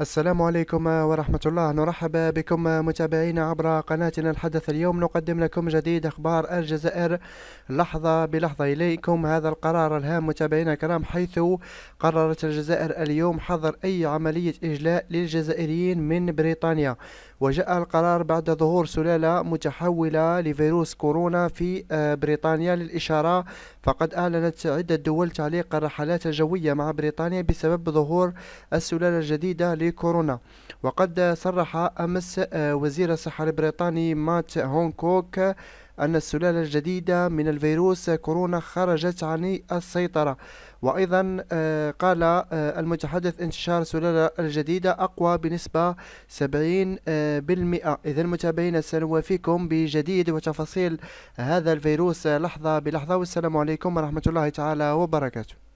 السلام عليكم ورحمة الله. نرحب بكم متابعينا عبر قناتنا الحدث. اليوم نقدم لكم جديد أخبار الجزائر لحظة بلحظة. إليكم هذا القرار الهام متابعينا الكرام، حيث قررت الجزائر اليوم حظر أي عملية إجلاء للجزائريين من بريطانيا. وجاء القرار بعد ظهور سلالة متحولة لفيروس كورونا في بريطانيا. للإشارة، فقد أعلنت عدة دول تعليق الرحلات الجوية مع بريطانيا بسبب ظهور السلالة الجديدة لكورونا. وقد صرح أمس وزير الصحة البريطاني مات هونكوك أن السلالة الجديدة من الفيروس كورونا خرجت عن السيطرة. وأيضا قال المتحدث انتشار السلالة الجديدة أقوى بنسبة 70%. إذن متابعينا، سنوافيكم بجديد وتفاصيل هذا الفيروس لحظة بلحظة. والسلام عليكم ورحمة الله تعالى وبركاته.